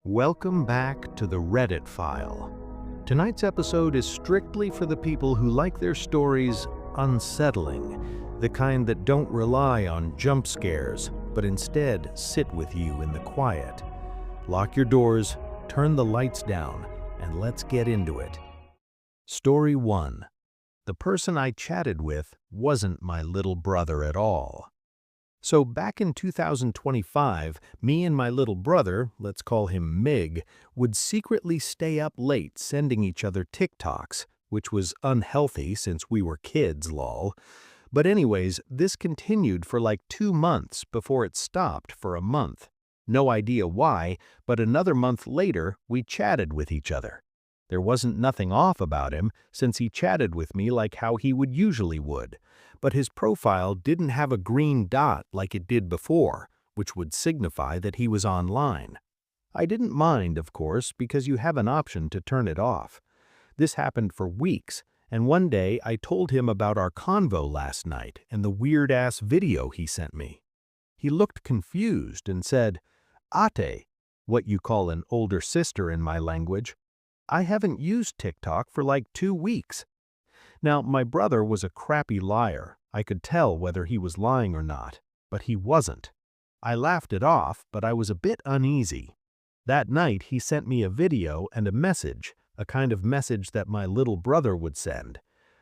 Welcome back to the Reddit File. Tonight's episode is strictly for the people who like their stories unsettling, the kind that don't rely on jump scares, but instead sit with you in the quiet. Lock your doors, turn the lights down, and let's get into it. Story 1. The person I chatted with wasn't my little brother at all. So back in 2025, me and my little brother, let's call him Mig, would secretly stay up late sending each other TikToks, which was unhealthy since we were kids, lol. But anyways, this continued for like 2 months before it stopped for a month. No idea why, but another month later, we chatted with each other. There wasn't nothing off about him since he chatted with me like how he usually would. But his profile didn't have a green dot like it did before, which would signify that he was online. I didn't mind, of course, because you have an option to turn it off. This happened for weeks, and one day I told him about our convo last night and the weird-ass video he sent me. He looked confused and said, "Ate," what you call an older sister in my language. I haven't used TikTok for like 2 weeks. Now, my brother was a crappy liar. I could tell whether he was lying or not, but he wasn't. I laughed it off, but I was a bit uneasy. That night, he sent me a video and a message, a kind of message that my little brother would send.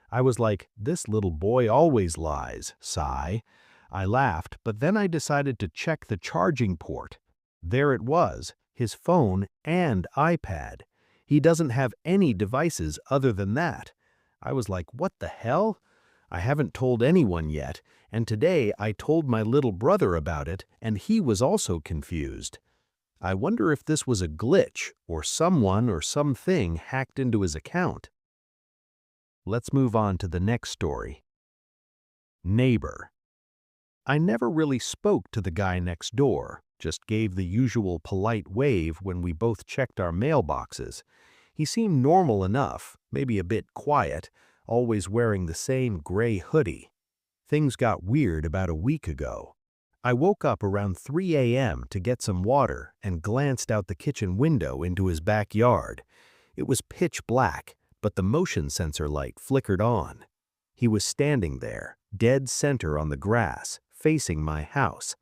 I was like, this little boy always lies, sigh. I laughed, but then I decided to check the charging port. There it was, his phone and iPad. He doesn't have any devices other than that. I was like, what the hell? I haven't told anyone yet, and today I told my little brother about it, and he was also confused. I wonder if this was a glitch, or someone or something hacked into his account. Let's move on to the next story. Neighbor. I never really spoke to the guy next door, just gave the usual polite wave when we both checked our mailboxes. He seemed normal enough, maybe a bit quiet, always wearing the same gray hoodie. Things got weird about a week ago. I woke up around 3 a.m. to get some water and glanced out the kitchen window into his backyard. It was pitch black, but the motion sensor light flickered on. He was standing there, dead center on the grass, facing my house.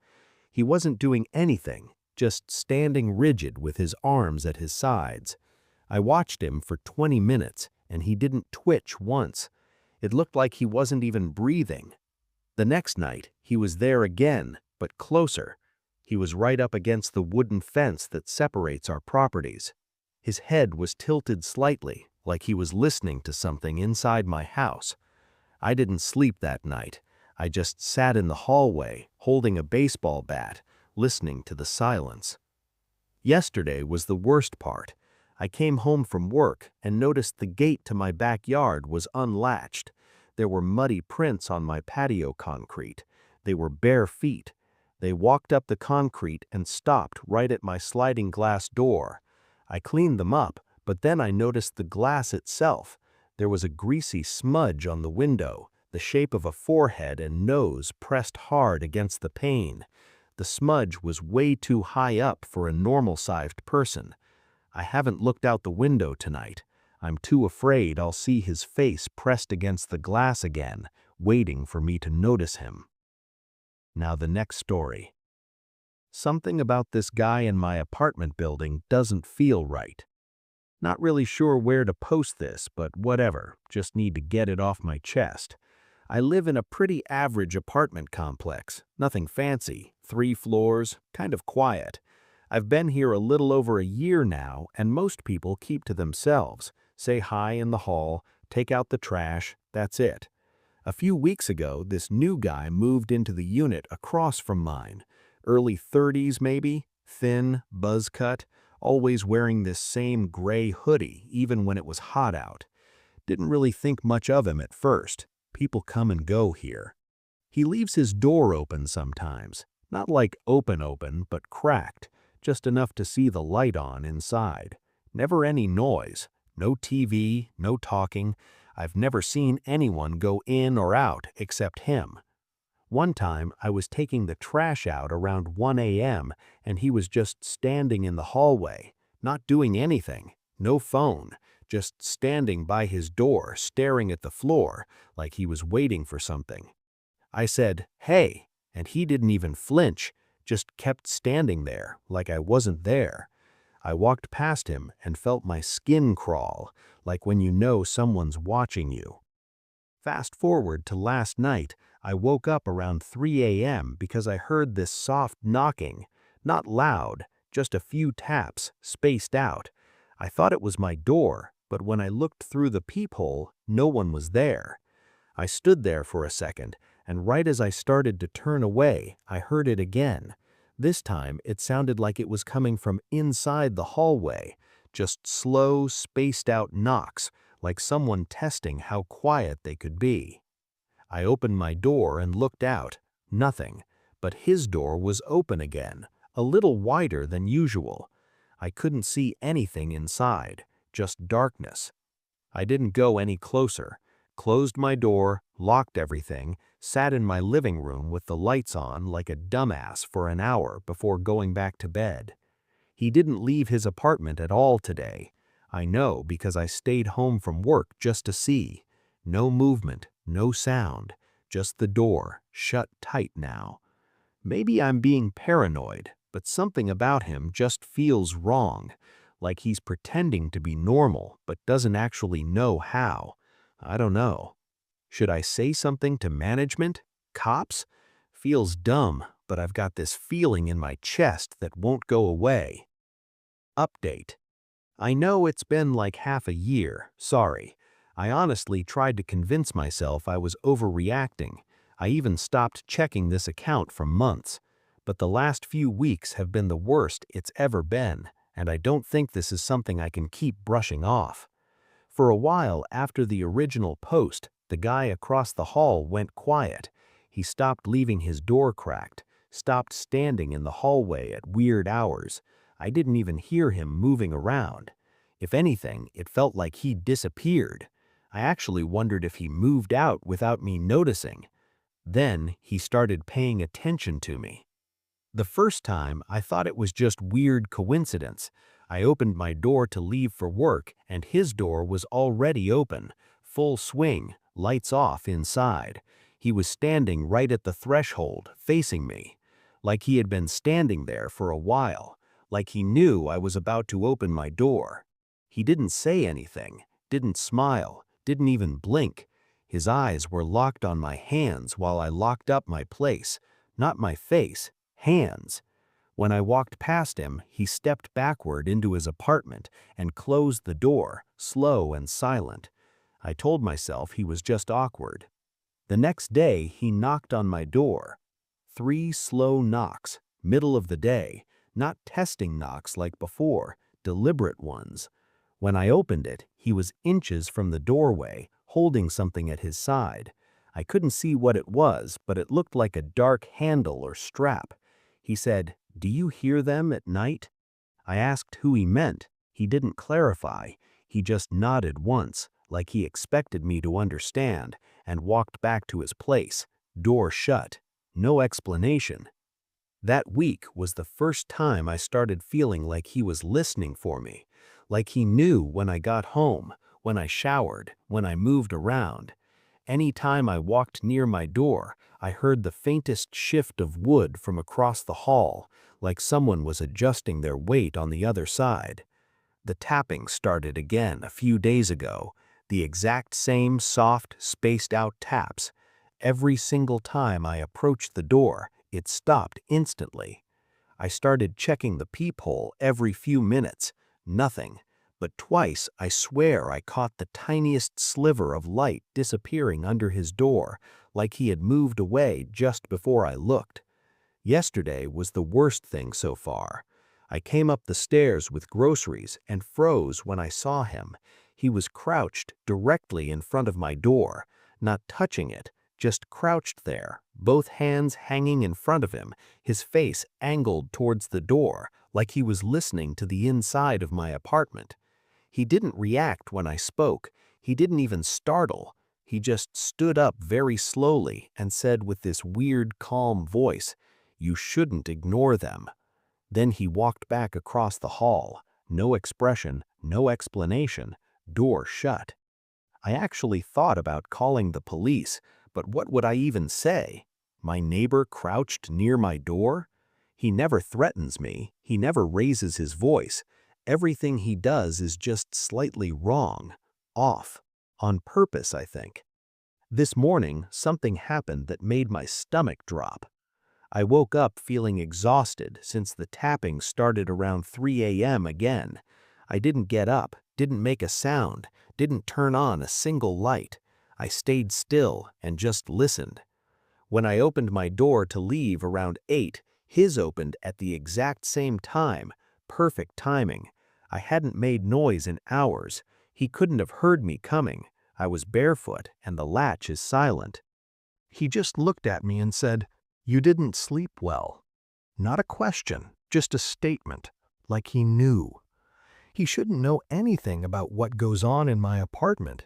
He wasn't doing anything, just standing rigid with his arms at his sides. I watched him for 20 minutes, and he didn't twitch once. It looked like he wasn't even breathing. The next night, he was there again, but closer. He was right up against the wooden fence that separates our properties. His head was tilted slightly, like he was listening to something inside my house. I didn't sleep that night. I just sat in the hallway, holding a baseball bat, listening to the silence. Yesterday was the worst part. I came home from work and noticed the gate to my backyard was unlatched. There were muddy prints on my patio concrete. They were bare feet. They walked up the concrete and stopped right at my sliding glass door. I cleaned them up, but then I noticed the glass itself. There was a greasy smudge on the window, the shape of a forehead and nose pressed hard against the pane. The smudge was way too high up for a normal-sized person. I haven't looked out the window tonight. I'm too afraid I'll see his face pressed against the glass again, waiting for me to notice him. Now the next story. Something about this guy in my apartment building doesn't feel right. Not really sure where to post this, but whatever, just need to get it off my chest. I live in a pretty average apartment complex, nothing fancy, 3 floors, kind of quiet. I've been here a little over a year now, and most people keep to themselves, say hi in the hall, take out the trash, that's it. A few weeks ago, this new guy moved into the unit across from mine. Early 30s maybe, thin, buzz cut, always wearing this same gray hoodie even when it was hot out. Didn't really think much of him at first. People come and go here. He leaves his door open sometimes, not like open, but cracked. Just enough to see the light on inside. Never any noise, no TV, no talking. I've never seen anyone go in or out except him. One time I was taking the trash out around 1 a.m. and he was just standing in the hallway, not doing anything, no phone, just standing by his door staring at the floor like he was waiting for something. I said, "Hey," and he didn't even flinch, just kept standing there like I wasn't there. I walked past him and felt my skin crawl, like when you know someone's watching you. Fast forward to last night, I woke up around 3 a.m. because I heard this soft knocking, not loud, just a few taps, spaced out. I thought it was my door, but when I looked through the peephole, no one was there. I stood there for a second, and right as I started to turn away, I heard it again. This time, it sounded like it was coming from inside the hallway, just slow, spaced-out knocks, like someone testing how quiet they could be. I opened my door and looked out. Nothing, but his door was open again, a little wider than usual. I couldn't see anything inside, just darkness. I didn't go any closer, closed my door, locked everything, sat in my living room with the lights on like a dumbass for an hour before going back to bed. He didn't leave his apartment at all today. I know because I stayed home from work just to see. No movement, no sound, just the door, shut tight now. Maybe I'm being paranoid, but something about him just feels wrong, like he's pretending to be normal but doesn't actually know how. I don't know. Should I say something to management? Cops? Feels dumb, but I've got this feeling in my chest that won't go away. Update. I know it's been like half a year, sorry. I honestly tried to convince myself I was overreacting. I even stopped checking this account for months. But the last few weeks have been the worst it's ever been, and I don't think this is something I can keep brushing off. For a while after the original post, the guy across the hall went quiet. He stopped leaving his door cracked, stopped standing in the hallway at weird hours. I didn't even hear him moving around. If anything, it felt like he disappeared. I actually wondered if he moved out without me noticing. Then he started paying attention to me. The first time, I thought it was just weird coincidence. I opened my door to leave for work, and his door was already open, full swing, lights off inside. He was standing right at the threshold, facing me, like he had been standing there for a while, like he knew I was about to open my door. He didn't say anything, didn't smile, didn't even blink. His eyes were locked on my hands while I locked up my place, not my face, hands. When I walked past him, he stepped backward into his apartment and closed the door, slow and silent. I told myself he was just awkward. The next day, he knocked on my door. 3 slow knocks, middle of the day, not testing knocks like before, deliberate ones. When I opened it, he was inches from the doorway, holding something at his side. I couldn't see what it was, but it looked like a dark handle or strap. He said, "Do you hear them at night?" I asked who he meant. He didn't clarify. He just nodded once, like he expected me to understand, and walked back to his place, door shut. No explanation. That week was the first time I started feeling like he was listening for me, like he knew when I got home, when I showered, when I moved around. Any time I walked near my door, I heard the faintest shift of wood from across the hall, like someone was adjusting their weight on the other side. The tapping started again a few days ago, the exact same soft, spaced-out taps. Every single time I approached the door, it stopped instantly. I started checking the peephole every few minutes. Nothing. But twice I swear I caught the tiniest sliver of light disappearing under his door, like he had moved away just before I looked. Yesterday was the worst thing so far. I came up the stairs with groceries and froze when I saw him. He was crouched directly in front of my door, not touching it, just crouched there, both hands hanging in front of him, his face angled towards the door, like he was listening to the inside of my apartment. He didn't react when I spoke. He didn't even startle. He just stood up very slowly and said with this weird, calm voice, "You shouldn't ignore them." Then he walked back across the hall, No expression, no explanation, door shut. I actually thought about calling the police, but what would I even say? My neighbor crouched near my door? He never threatens me, he never raises his voice. Everything he does is just slightly wrong, off, on purpose, I think. This morning, something happened that made my stomach drop. I woke up feeling exhausted since the tapping started around 3 a.m. again. I didn't get up, didn't make a sound, didn't turn on a single light. I stayed still and just listened. When I opened my door to leave around 8, his opened at the exact same time. Perfect timing. I hadn't made noise in hours. He couldn't have heard me coming. I was barefoot and the latch is silent. He just looked at me and said, "You didn't sleep well." Not a question, just a statement, like he knew. He shouldn't know anything about what goes on in my apartment.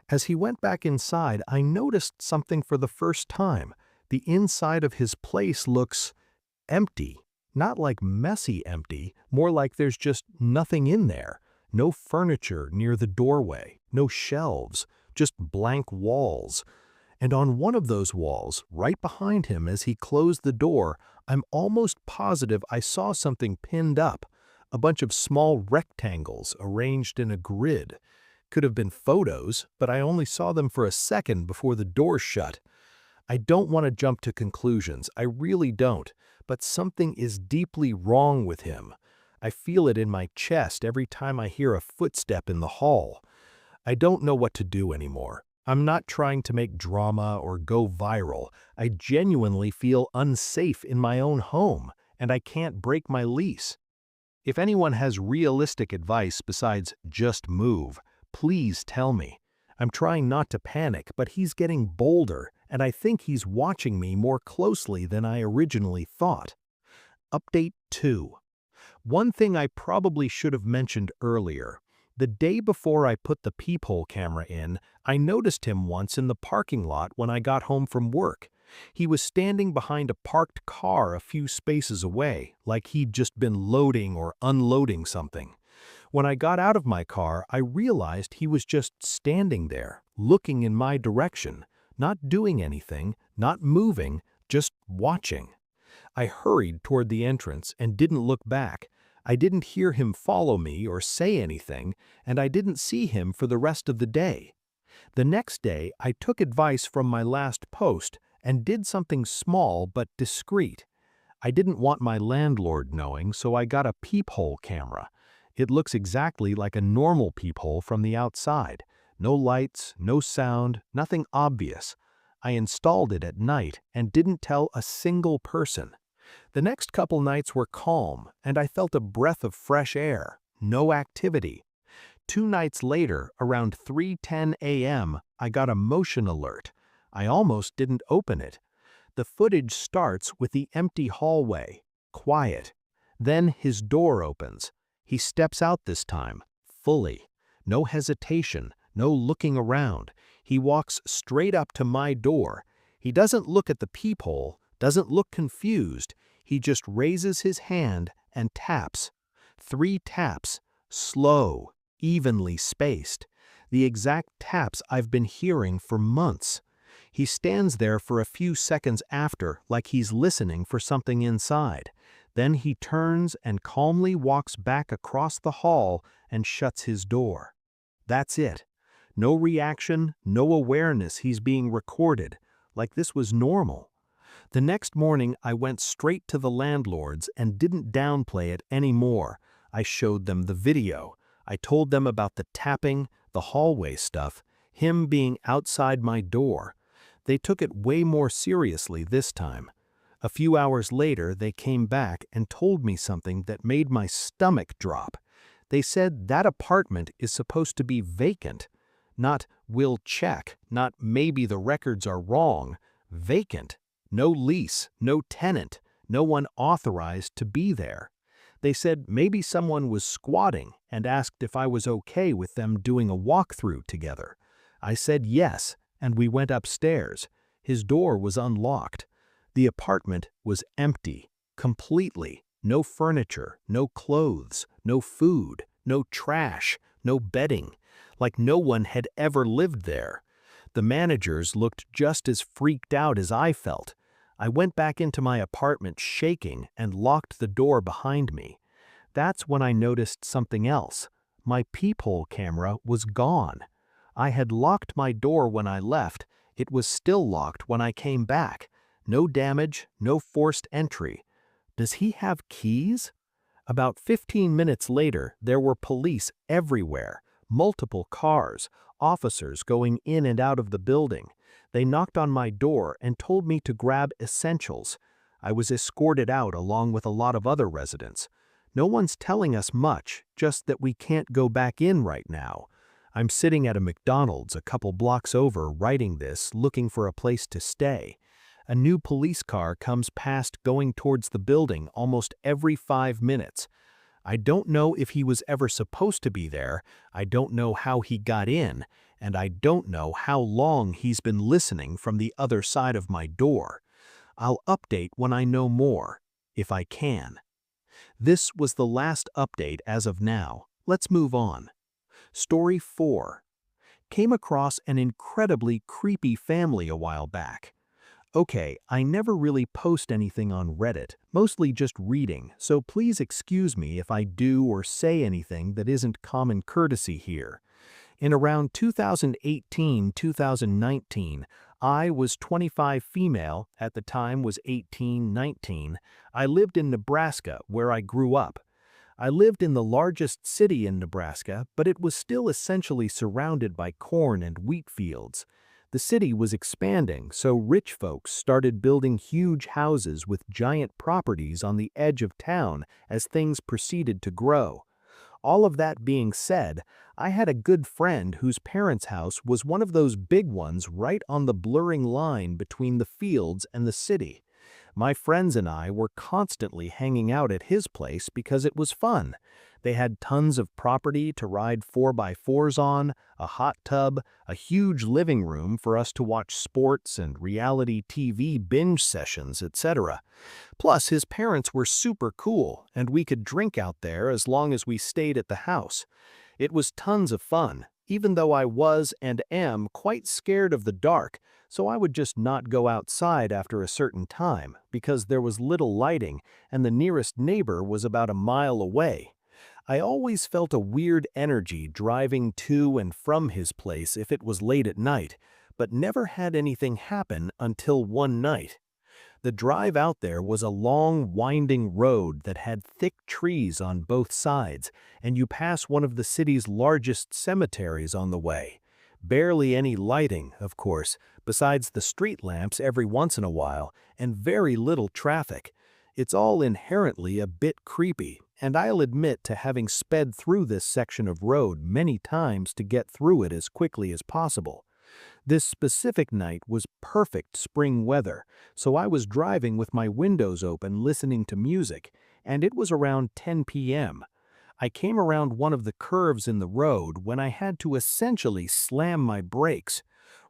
As he went back inside, I noticed something for the first time. The inside of his place looks empty. Not like messy empty, more like there's just nothing in there. No furniture near the doorway, no shelves, just blank walls. And on one of those walls, right behind him as he closed the door, I'm almost positive I saw something pinned up. A bunch of small rectangles arranged in a grid. Could have been photos, but I only saw them for a second before the door shut. I don't want to jump to conclusions, I really don't, but something is deeply wrong with him. I feel it in my chest every time I hear a footstep in the hall. I don't know what to do anymore. I'm not trying to make drama or go viral. I genuinely feel unsafe in my own home, and I can't break my lease. If anyone has realistic advice besides just move, please tell me. I'm trying not to panic, but he's getting bolder, and I think he's watching me more closely than I originally thought. Update 2. One thing I probably should have mentioned earlier. The day before I put the peephole camera in, I noticed him once in the parking lot when I got home from work. He was standing behind a parked car a few spaces away, like he'd just been loading or unloading something. When I got out of my car, I realized he was just standing there, looking in my direction, not doing anything, not moving, just watching. I hurried toward the entrance and didn't look back. I didn't hear him follow me or say anything, and I didn't see him for the rest of the day. The next day, I took advice from my last post and did something small but discreet. I didn't want my landlord knowing, so I got a peephole camera. It looks exactly like a normal peephole from the outside. No lights, no sound, nothing obvious. I installed it at night and didn't tell a single person. The next couple nights were calm, and I felt a breath of fresh air, no activity. 2 nights later, around 3:10 a.m., I got a motion alert. I almost didn't open it. The footage starts with the empty hallway, quiet. Then his door opens. He steps out this time, fully. No hesitation, no looking around. He walks straight up to my door. He doesn't look at the peephole, doesn't look confused. He just raises his hand and taps. 3 taps, slow, evenly spaced. The exact taps I've been hearing for months. He stands there for a few seconds after, like he's listening for something inside. Then he turns and calmly walks back across the hall and shuts his door. That's it. No reaction, no awareness he's being recorded, like this was normal. The next morning, I went straight to the landlords and didn't downplay it anymore. I showed them the video. I told them about the tapping, the hallway stuff, him being outside my door. They took it way more seriously this time. A few hours later, they came back and told me something that made my stomach drop. They said that apartment is supposed to be vacant. Not "we'll check," not "maybe the records are wrong." Vacant. No lease, no tenant, no one authorized to be there. They said maybe someone was squatting and asked if I was okay with them doing a walkthrough together. I said yes, and we went upstairs. His door was unlocked. The apartment was empty, completely. No furniture, no clothes, no food, no trash, no bedding, like no one had ever lived there. The managers looked just as freaked out as I felt. I went back into my apartment shaking and locked the door behind me. That's when I noticed something else. My peephole camera was gone. I had locked my door when I left. It was still locked when I came back. No damage, no forced entry. Does he have keys? About 15 minutes later, there were police everywhere, multiple cars, officers going in and out of the building. They knocked on my door and told me to grab essentials. I was escorted out along with a lot of other residents. No one's telling us much, just that we can't go back in right now. I'm sitting at a McDonald's a couple blocks over writing this, looking for a place to stay. A new police car comes past going towards the building almost every 5 minutes. I don't know if he was ever supposed to be there, I don't know how he got in, and I don't know how long he's been listening from the other side of my door. I'll update when I know more, if I can. This was the last update as of now. Let's move on. Story 4. Came across an incredibly creepy family a while back. Okay, I never really post anything on Reddit, mostly just reading, so please excuse me if I do or say anything that isn't common courtesy here. In around 2018-2019, I was 25 female, at the time was 18-19. I lived in Nebraska, where I grew up. I lived in the largest city in Nebraska, but it was still essentially surrounded by corn and wheat fields. The city was expanding, so rich folks started building huge houses with giant properties on the edge of town as things proceeded to grow. All of that being said, I had a good friend whose parents' house was one of those big ones right on the blurring line between the fields and the city. My friends and I were constantly hanging out at his place because it was fun. They had tons of property to ride 4x4s on, a hot tub, a huge living room for us to watch sports and reality TV binge sessions, etc. Plus, his parents were super cool, and we could drink out there as long as we stayed at the house. It was tons of fun, even though I was and am quite scared of the dark, so I would just not go outside after a certain time because there was little lighting and the nearest neighbor was about a mile away. I always felt a weird energy driving to and from his place if it was late at night, but never had anything happen until one night. The drive out there was a long, winding road that had thick trees on both sides, and you pass one of the city's largest cemeteries on the way. Barely any lighting, of course, besides the street lamps every once in a while, and very little traffic. It's all inherently a bit creepy, and I'll admit to having sped through this section of road many times to get through it as quickly as possible. This specific night was perfect spring weather, so I was driving with my windows open listening to music, and it was around 10 p.m. I came around one of the curves in the road when I had to essentially slam my brakes.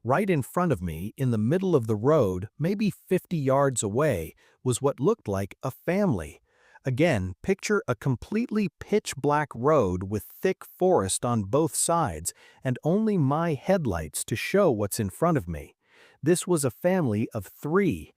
Right in front of me, in the middle of the road, maybe 50 yards away, was what looked like a family. Again, picture a completely pitch-black road with thick forest on both sides and only my headlights to show what's in front of me. This was a family of 3,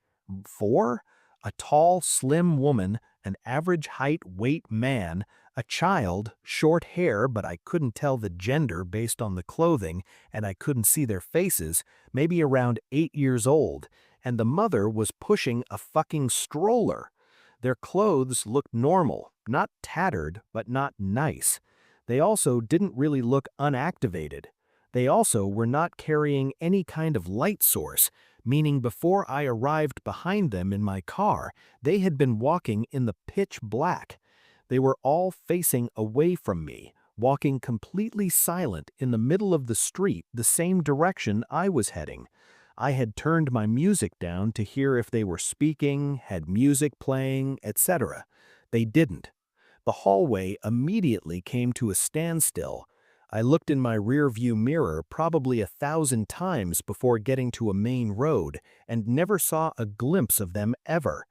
4? A tall, slim woman, an average height, weight man, a child, short hair but I couldn't tell the gender based on the clothing and I couldn't see their faces, maybe around 8 years old, and the mother was pushing a fucking stroller. Their clothes looked normal, not tattered, but not nice. They also didn't really look unactivated. They also were not carrying any kind of light source, meaning before I arrived behind them in my car, they had been walking in the pitch black. They were all facing away from me, walking completely silent in the middle of the street the same direction I was heading. I had turned my music down to hear if they were speaking, had music playing, etc. They didn't. The hallway immediately came to a standstill. I looked in my rearview mirror probably 1,000 times before getting to a main road and never saw a glimpse of them ever.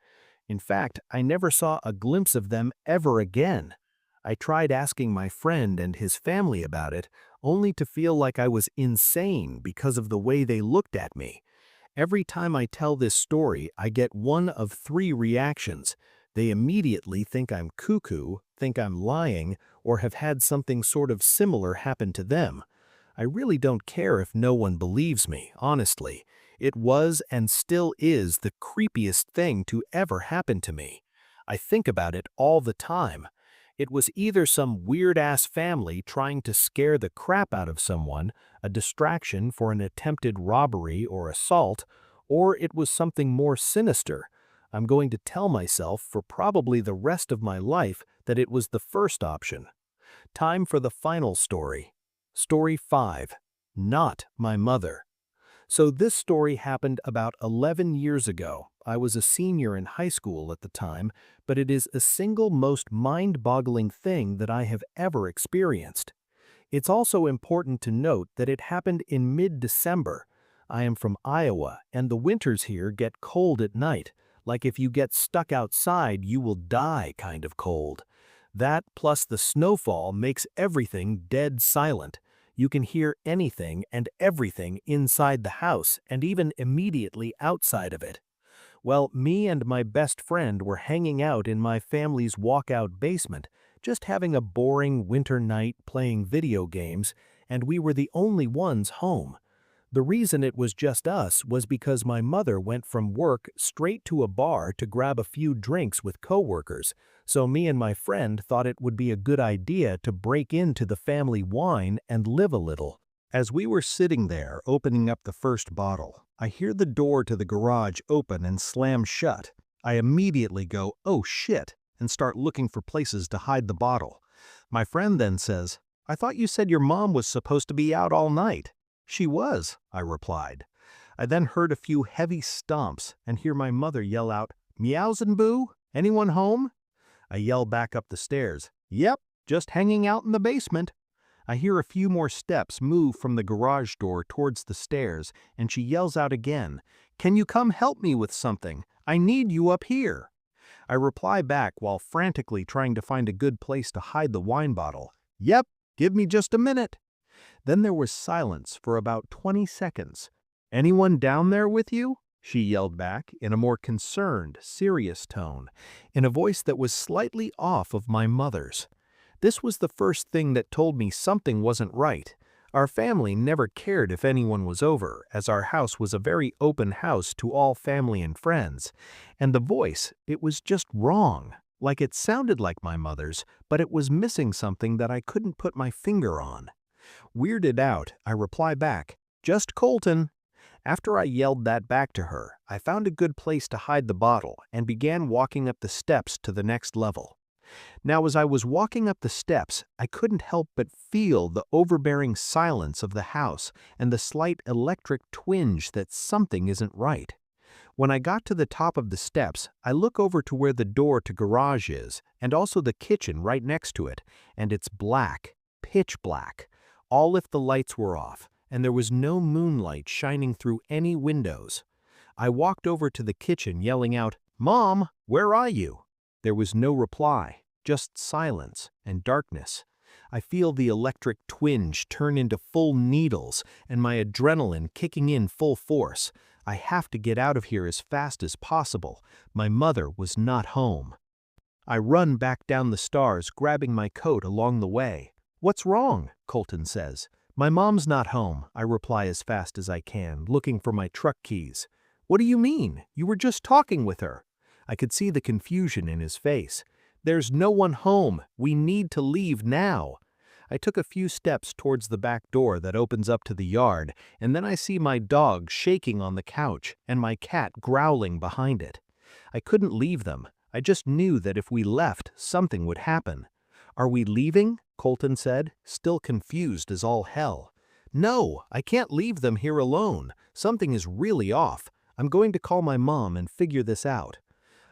In fact, I never saw a glimpse of them ever again. I tried asking my friend and his family about it, only to feel like I was insane because of the way they looked at me. Every time I tell this story, I get one of three reactions. They immediately think I'm cuckoo, think I'm lying, or have had something sort of similar happen to them. I really don't care if no one believes me, honestly. It was and still is the creepiest thing to ever happen to me. I think about it all the time. It was either some weird-ass family trying to scare the crap out of someone, a distraction for an attempted robbery or assault, or it was something more sinister. I'm going to tell myself for probably the rest of my life that it was the first option. Time for the final story. Story 5. Not my mother. So this story happened about 11 years ago. I was a senior in high school at the time, but it is a single most mind-boggling thing that I have ever experienced. It's also important to note that it happened in mid-December. I am from Iowa, and the winters here get cold at night, like if you get stuck outside you will die kind of cold. That plus the snowfall makes everything dead silent. You can hear anything and everything inside the house and even immediately outside of it. Well, me and my best friend were hanging out in my family's walkout basement, just having a boring winter night playing video games, and we were the only ones home. The reason it was just us was because my mother went from work straight to a bar to grab a few drinks with coworkers, so me and my friend thought it would be a good idea to break into the family wine and live a little. As we were sitting there opening up the first bottle, I hear the door to the garage open and slam shut. I immediately go, "Oh shit," and start looking for places to hide the bottle. My friend then says, "I thought you said your mom was supposed to be out all night." "She was," I replied. I then heard a few heavy stomps and hear my mother yell out, "Meowsin' Boo? Anyone home?" I yell back up the stairs, "Yep, just hanging out in the basement." I hear a few more steps move from the garage door towards the stairs, and she yells out again, "Can you come help me with something? I need you up here." I reply back while frantically trying to find a good place to hide the wine bottle, "Yep, give me just a minute." Then there was silence for about 20 seconds. "Anyone down there with you?" she yelled back in a more concerned, serious tone, in a voice that was slightly off of my mother's. This was the first thing that told me something wasn't right. Our family never cared if anyone was over, as our house was a very open house to all family and friends. And the voice, it was just wrong. Like it sounded like my mother's, but it was missing something that I couldn't put my finger on. Weirded out, I reply back, "Just Colton." After I yelled that back to her, I found a good place to hide the bottle and began walking up the steps to the next level. Now, as I was walking up the steps, I couldn't help but feel the overbearing silence of the house and the slight electric twinge that something isn't right. When I got to the top of the steps, I look over to where the door to garage is, and also the kitchen right next to it, and it's black, pitch black. All if the lights were off, and there was no moonlight shining through any windows. I walked over to the kitchen yelling out, "Mom, where are you?" There was no reply, just silence and darkness. I feel the electric twinge turn into full needles and my adrenaline kicking in full force. I have to get out of here as fast as possible. My mother was not home. I run back down the stairs, grabbing my coat along the way. "What's wrong?" Colton says. "My mom's not home," I reply as fast as I can, looking for my truck keys. "What do you mean? You were just talking with her." I could see the confusion in his face. "There's no one home. We need to leave now." I took a few steps towards the back door that opens up to the yard, and then I see my dog shaking on the couch and my cat growling behind it. I couldn't leave them. I just knew that if we left, something would happen. "Are we leaving?" Colton said, still confused as all hell. "No, I can't leave them here alone. Something is really off. I'm going to call my mom and figure this out."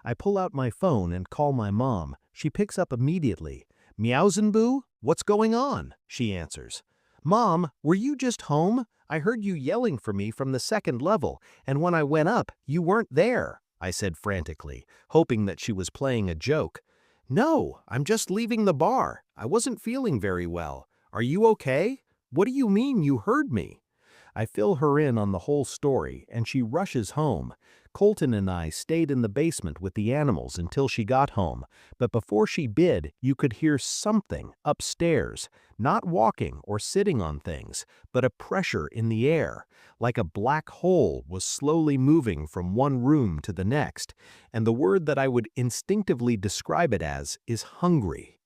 I pull out my phone and call my mom. She picks up immediately. "Meowsin' Boo? What's going on?" she answers. "Mom, were you just home? I heard you yelling for me from the second level, and when I went up, you weren't there." I said frantically, hoping that she was playing a joke. "No, I'm just leaving the bar. I wasn't feeling very well. Are you okay? What do you mean you heard me?" I fill her in on the whole story, and she rushes home. Colton and I stayed in the basement with the animals until she got home, but before she bid, you could hear something upstairs, not walking or sitting on things, but a pressure in the air, like a black hole was slowly moving from one room to the next, and the word that I would instinctively describe it as is hungry.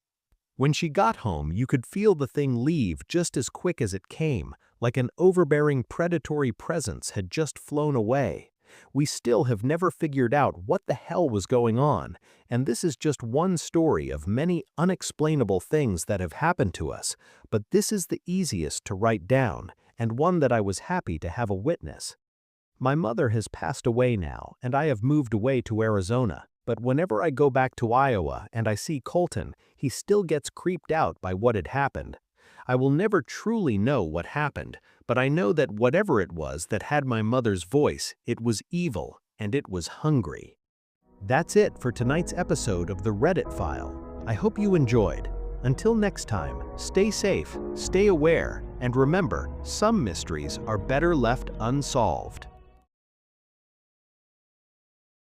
When she got home, you could feel the thing leave just as quick as it came, like an overbearing predatory presence had just flown away. We still have never figured out what the hell was going on, and this is just one story of many unexplainable things that have happened to us, but this is the easiest to write down, and one that I was happy to have a witness. My mother has passed away now, and I have moved away to Arizona, but whenever I go back to Iowa and I see Colton, he still gets creeped out by what had happened. I will never truly know what happened, but I know that whatever it was that had my mother's voice, it was evil and it was hungry. That's it for tonight's episode of the Reddit File. I hope you enjoyed. Until next time, stay safe, stay aware, and remember, some mysteries are better left unsolved.